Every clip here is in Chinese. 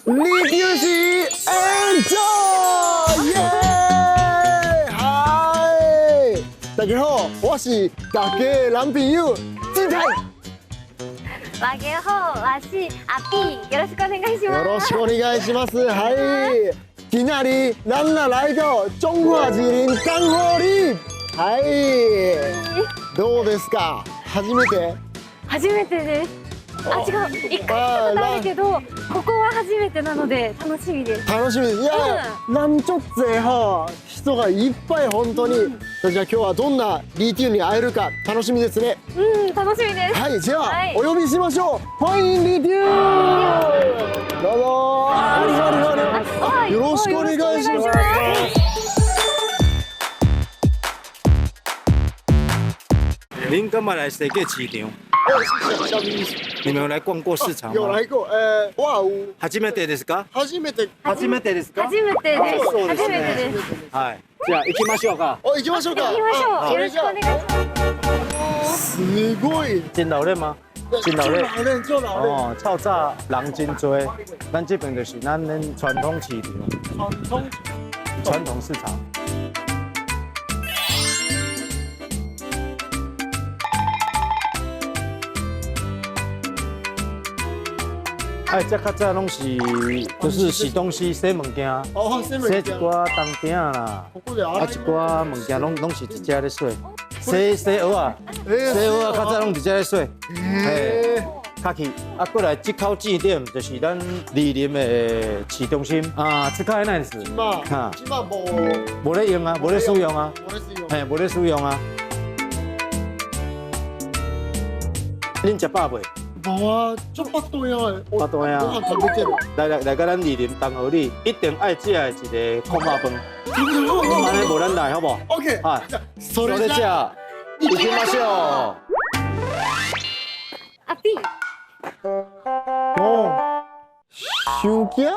Reduce Enjoy， 耶！嗨，大家好，我是大家的男朋友志泰。大家好，我是阿 B， よろしくお願いします。よろしくお願いします。はい。今天咱们来到中华麒麟干货里。はい。どうですか？初めて？初めてです。あ、違う。一回行ったことあるけど、ここは初めてなので楽しみです。楽しみです。いや、なんちょっぜは人がいっぱい本当に。じゃあ今日はどんなリティウに会えるか楽しみですね。楽しみです。はい、じゃあ、お呼びしましょう。欢迎リティウ。どうぞ。よろしくお願いします。您干嘛来谁给市场？你们有来逛过市场吗？有来过。哇哦。初めてですか？初めて。初めてですか？初めてです。そうです初めてねです。はい。じゃあ行きましょうか。行きましょうか。行きましょう。よろしくお願いします。すごい。真老练吗？真老练。真老练。哦，透早人真多，咱这边就是咱的传统市场。传统市场。哎，这较早拢是就是洗东西、洗物件，洗一寡冬鼎啦，啊一寡物件拢是一只咧洗，洗蚵仔，洗蚵仔较早拢一只咧洗，嘿，卡去啊过来这口正点就是咱梨林的市中心啊，这口的那是，哈，起码无咧用啊，无咧使用啊，嘿，无咧使用啊，恁食饱未？无啊，足巴对啊，巴对啊，我看不见。来到咱梨林东河里，一定爱食的一个空肉饭。安尼无咱来好不好 ？OK。啊，それじゃあ行きましょう。阿 B。哦，收惊？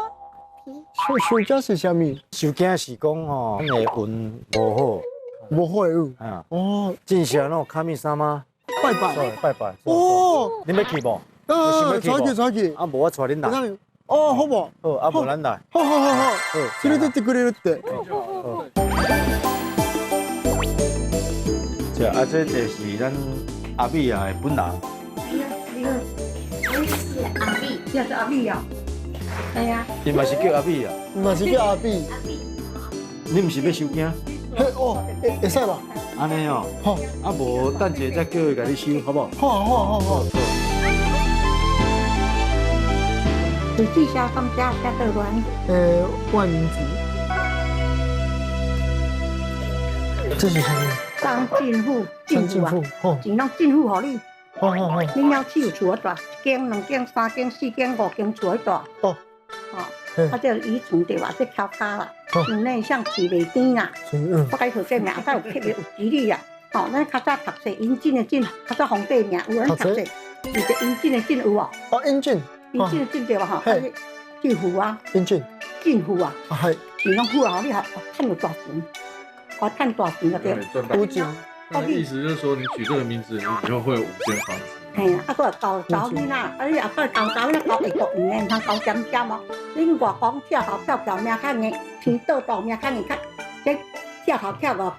收惊是啥物？收惊是讲吼，咱的运无好，无好的运。啊，哦，正常那卡米衫吗？拜拜。拜拜。哦，你要去无？早去。啊，无我带恁来。哦，好不？好，啊无咱来。好。連れてってくれるって。啊，这就是咱阿美啊的本人。我是阿 B， 叫做阿 B 哦。对呀。你嘛是叫阿美啊？嘛是叫阿 B。你毋是要收惊？嘿哦，会使吧？安尼哦。好。啊无，等者再叫伊甲你收，好不好？好。你记下他们家的人。万民族。这是啥物？张进府，进府啊，钱拢进府互你。好。你了厝有厝大，一间、两间、三间、四间、五间厝大。哦。啊，这遗存对吧？这敲卡啦，厝内像饲袂甜啦。我该好这名，我有特别有吉利啦。哦，咱较早读册，引进的进，较早皇帝名有人读册，有个引进的进有无？哦，引进。引进的进对吧？哈，进府啊。引进。进府啊。系。钱拢付好，你还趁有大钱，我趁大钱就对。多钱？意思就是说，你取这个名字，你以后会有5间房子。系啊，个高找你啦，啊你啊个高找你高会国园，通高尖尖哦。恁外公跳头跳跳命较硬，偏倒倒命较硬，这跳头跳个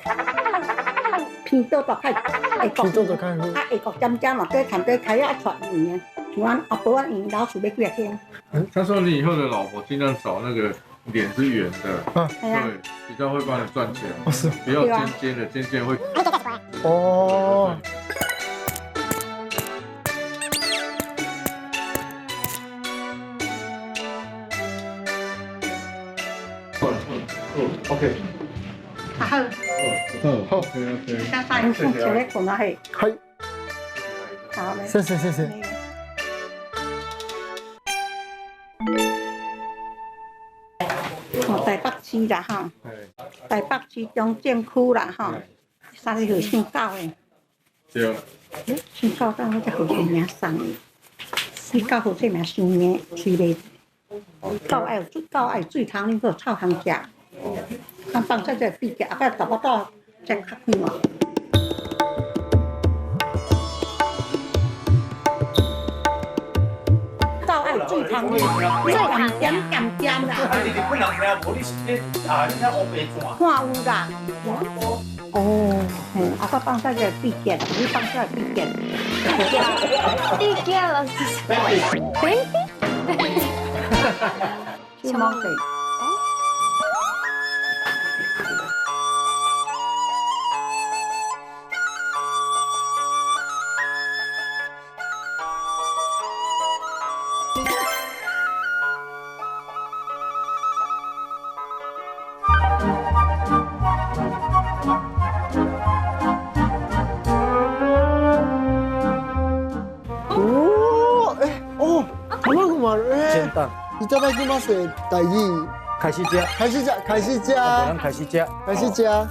偏倒倒较会国。偏倒倒较好。啊会国尖尖嘛，对田对开啊传园，像俺阿婆因老厝要几啊间。他说你以后的老婆尽量找那个脸是圆的，对，比较会帮你赚钱。不要尖尖的，尖尖会。哦。OK。好。好。现在你从车里困啊嘿。係。好嘞。謝謝。台北市啦哈，台北市中正区啦哈，3个号姓9的。对。姓9，但我这号姓名送的，你9号这名伤硬，是袂。狗爱有水，狗爱有水汤，你搁臭通食。啊，放在这比价，啊，个差不多才较贵嘛。狗爱有水汤的，最糖咸咸咸啦，你日本人听无？你是啊，你看乌白怎？看有啦。哦，啊，我放下个必见，你放下必见。地给了，小猫的。おー、卵もある。简单，いただきます。大義。开始吃，開始じゃ、開始じ咱ゃ、开始吃。開始じゃ。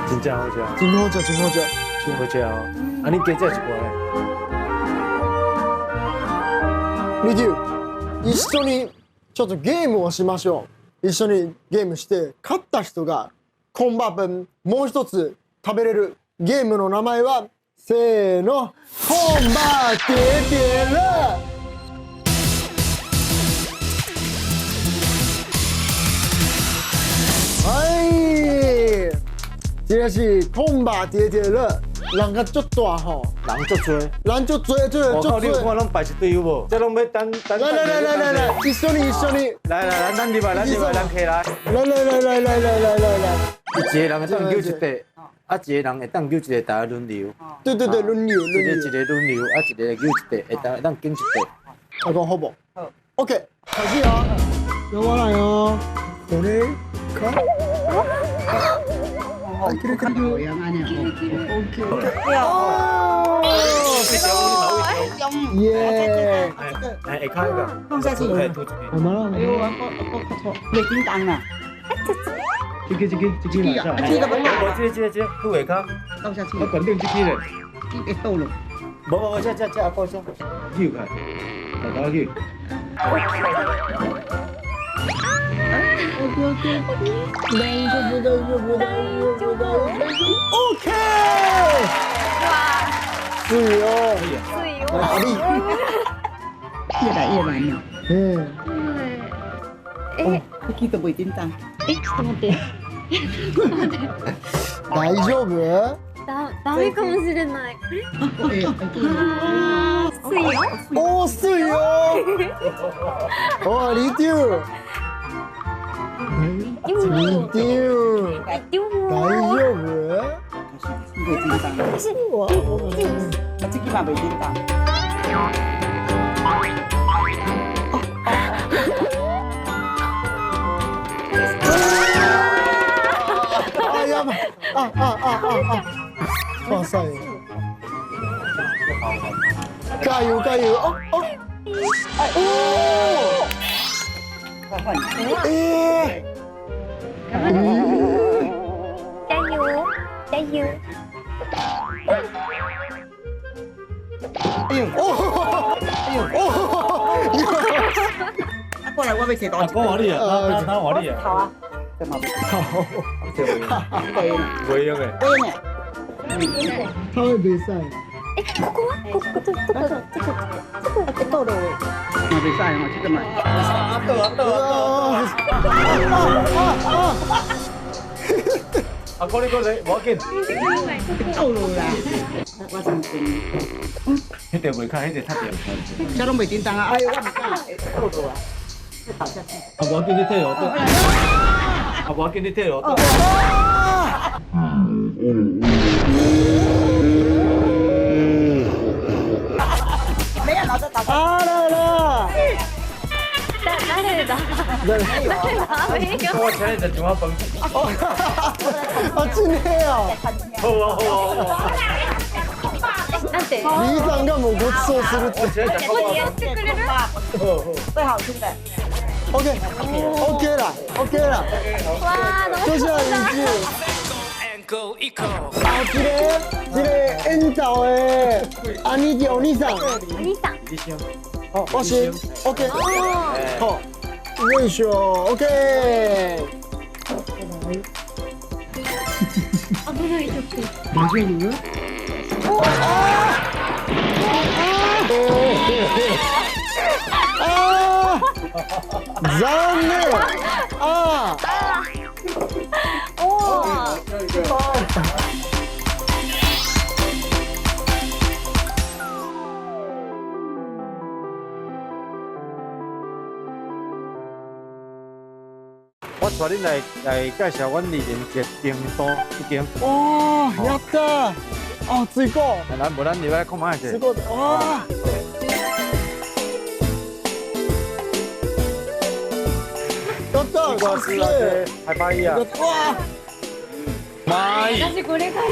真正好吃，真好食，真好食。好吃哦。啊，你加这一罐嘞？リキュー、一緒にちょっとゲームをしましょう。一緒にゲームして勝った人がコンバー分もう一つ食べれる。ゲームの名前はせーの、コンバーティティル。はい。这是空吧叠叠乐，人个足大吼，人足多，人足多，我靠，你有看拢排一队有无？这拢要等。来，一緒に一緒に。来，咱入来，咱起来。来，一个人会当揪一块，啊，一个人会当揪一个，大家轮流。对，輪流。一个轮流，啊，一个揪一块，会当揪一块。阿公好不？OK，開始啊！由我來哦。これか。耶！哎，看一个，放下去。我拿了。袂叮当啦，这个拿下。这个不要，这，不会看。倒下去，我肯定这个嘞。会倒了。无，这阿哥先。揪开，大家揪。OK。是哦。阿力。越来越难了。吹都袂叮当。ちょっと待って。大丈夫？ダメかもしれない。水よ。おー、水よ。おー、リテュー。リテュー。大丈夫？袂叮当。这个嘛袂叮当。啊，やばい。哇塞！加油！哦！快换你。加油！哎呦！过来，我要吃多阿哥我你啊，他我你啊。好啊，这嘛好，袂用诶。他会比赛。ここは？这个倒了，嘛袂使吼，这个嘛。阿哥你过来，无要紧。倒了啦，我真真。迄条袂看，迄条太条。这拢袂叮当啊！哎呦，我唔敢，倒了啊，会倒下去。啊，无要紧，你退我。啊，无要紧，你退我。没有，老子打啊来了！誰だ？没有。我前日就怎么崩？あ、ちねえよ。好啊。なんて？リーさんがもうごちそうするって。やってくれる？最好吃的。OK 啦。わー、就像一句。あ、綺麗演奏的兄貴お兄さん。お兄さん。あ、わし OK。好。よいしょ。OK。古い曲。大丈夫？残念。ああ。おお。我带恁来介绍阮丽人节冰都一间。哦，やった。哦，水果。咱无咱入来看卖者。水果。哇。やった。西瓜丝ラテ、パパイヤ。わ妈呀！私これが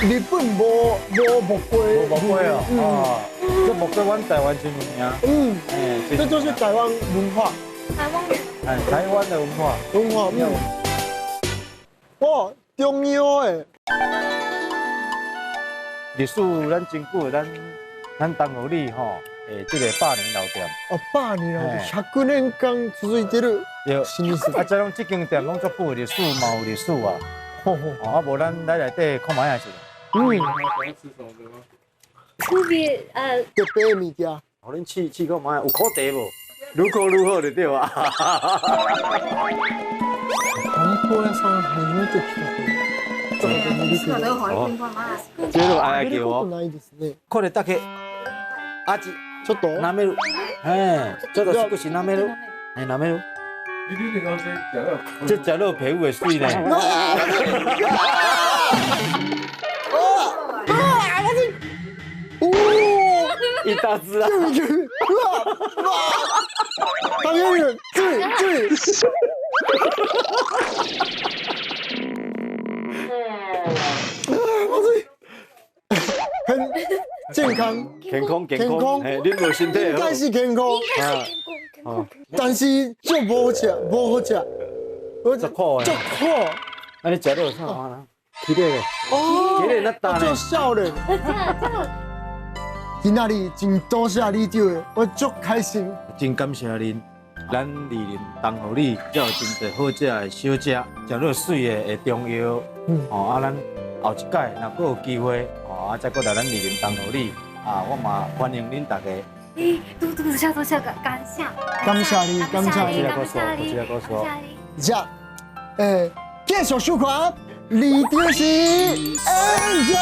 日本无木龟。无木龟哦。哦。这木龟阮台湾真有名。嗯。哎，这就是台湾文化。台湾哎，台湾的文化。文化。嗯。哇，重要诶。历史咱真久，咱东湖里吼，这个百年老店。あ、百年了，100年間続いてる对，老舗。啊，这种这间店拢足久的历史，嘛有历史啊。ほほ。啊，无咱来内底看卖下是。嗯。想要吃什么的吗？特别特别物件。互恁试看卖，有烤茶无？如烤如好就对啊。漢方屋さん初めて来た。ちょっと見てください。这个爱叫食べること哦。ないですね。これだけ味ちょっと。舐める。ちょっと少し舐める。舐める。你那个是假的。这食落皮肤会水呢。一大只啊！食べる。注意。まずい。很健康。健康，健恁无身体应该是健康，但是就无好食，无好食。足苦足的。苦。啊，你食了有啥话呢？起来咧，哦，起来那大就呢。少年。今仔日真多谢你酒的，我足开心。真感谢恁，咱丽人东湖里才有真侪好食的小食，食落水的会中药。哦，啊，咱后一届若阁有机会，哦，啊，再阁来咱丽人东湖里，啊，我嘛欢迎恁大家。多谢感谢。感谢你，感谢你。こちらこそ。じゃあ、继续收看《李德喜 Enjoy》。